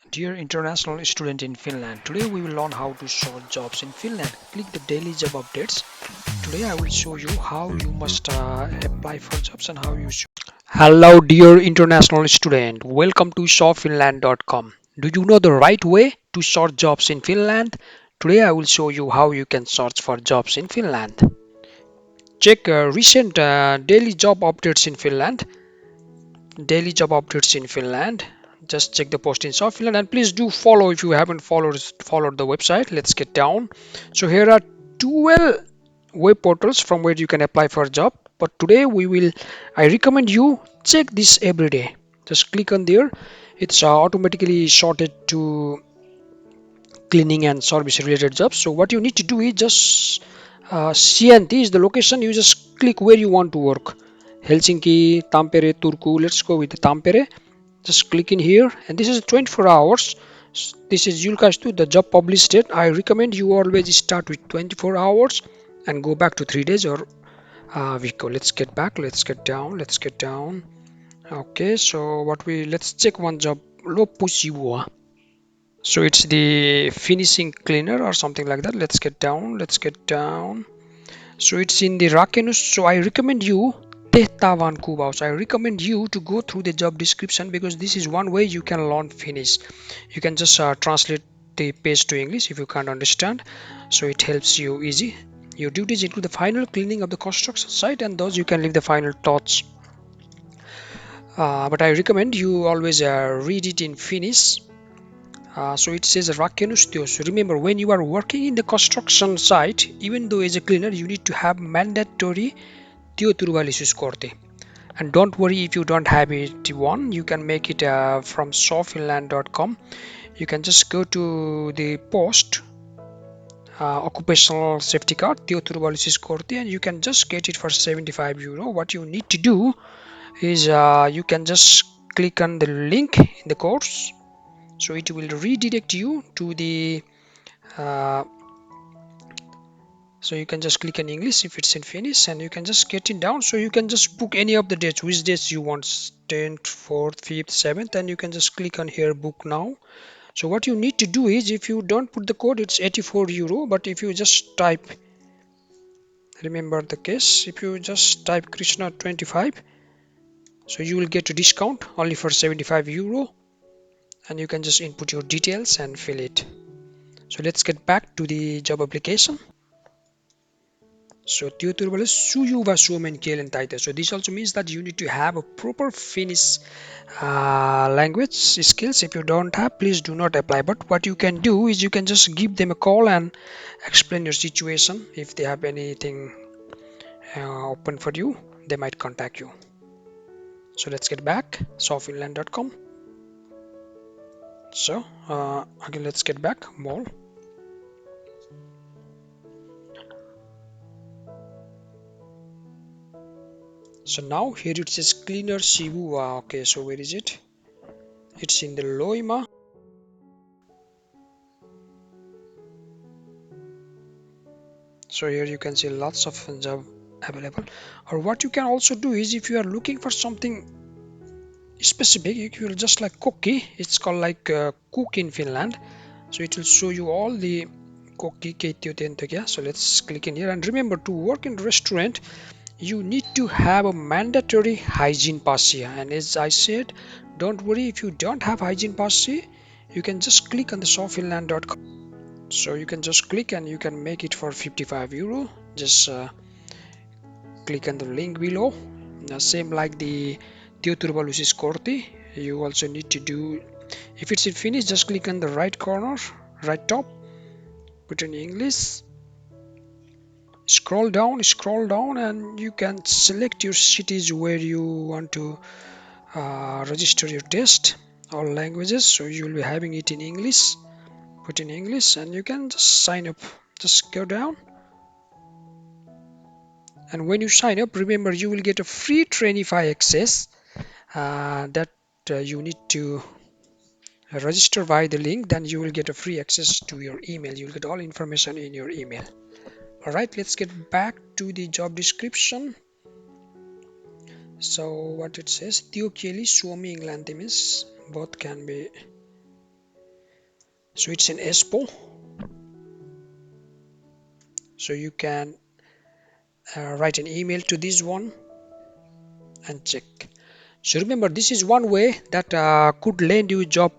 Dear international student in Finland, today we will learn how to sort jobs in Finland. Click the daily job updates. Today I will show you how you must apply for jobs and how you should. Hello dear international student, welcome to sawfinland.com. Do you know the right way to sort jobs in Finland? Today I will show you how you can search for jobs in Finland. Check recent daily job updates in Finland. Daily job updates in Finland. Just check the post in South Finland and please do follow if you haven't followed the website. Let's get down. So here are 12 web portals from where you can apply for a job. But today I recommend you check this every day. Just click on there. It's automatically sorted to cleaning and service related jobs. So what you need to do is just CNT is the location. You just click where you want to work. Helsinki, Tampere, Turku. Let's go with Tampere. Just click in here, and this is 24 hours. This is julkaistu, the job published date. I recommend you always start with 24 hours and go back to 3 days or week. Let's get back. Let's get down. Let's get down. Okay, so let's check one job. Loppusivu. So it's the finishing cleaner or something like that. Let's get down. Let's get down. So it's in the Rakennus. So I recommend you tehtävän kuvaus. I recommend you to go through the job description because this is one way you can learn Finnish. You can just translate the page to English if you can't understand. So it helps you easy. Your duties include the final cleaning of the construction site and those you can leave the final thoughts. But I recommend you always read it in Finnish. So it says rakennustyö. So remember, when you are working in the construction site, even though as a cleaner, you need to have mandatory Työturvallisuuskortti. And don't worry if you don't have it one, you can make it from sawfinland.com. You can just go to the post occupational safety card Työturvallisuuskortti and you can just get it for €75. What you need to do is you can just click on the link in the course, so it will redirect you to the uh, so you can just click in English if it's in Finnish and you can just get it down. So you can just book any of the dates, which dates you want, 10th, 4th, 5th, 7th, and you can just click on here book now. So what you need to do is, if you don't put the code, it's €84, but if you just type, remember the case, if you just type Krishna 25, so you will get a discount only for €75, and you can just input your details and fill it. So let's get back to the job application. So Työturvallisuus sujuva suomen kielen taito. So this also means that you need to have a proper Finnish language skills. If you don't have, please do not apply. But what you can do is you can just give them a call and explain your situation. If they have anything open for you, they might contact you. So let's get back. sawfinland.com. So again, let's get back. More. So now here it says cleaner Sivu. Okay, so where is it? It's in the Loima. So here you can see lots of job available. Or what you can also do is, if you are looking for something specific, you will just like cookie. It's called like cook in Finland. So it will show you all the cookie keittiötyöntekijä. So let's click in here, and remember, to work in restaurant you need to have a mandatory Hygieniapassi. And as I said, don't worry if you don't have Hygieniapassi, you can just click on the sawfinland.com. So you can just click and you can make it for €55. Just click on the link below. Now, same like the Työturvallisuuskortti, you also need to do, if it's in Finnish, just click on the right corner, right top, put in English, scroll down, and you can select your cities where you want to register your test, all languages. So you will be having it in English, put in English, and you can just sign up. Just go down, and when you sign up, remember, you will get a free Trainify access that you need to register via the link. Then you will get a free access to your email. You'll get all information in your email. All right, let's get back to the job description. So what it says, Tio kieli, Suomi, Englanti means both can be So it's in Espoo. So you can write an email to this one and check. So remember, this is one way that could land you a job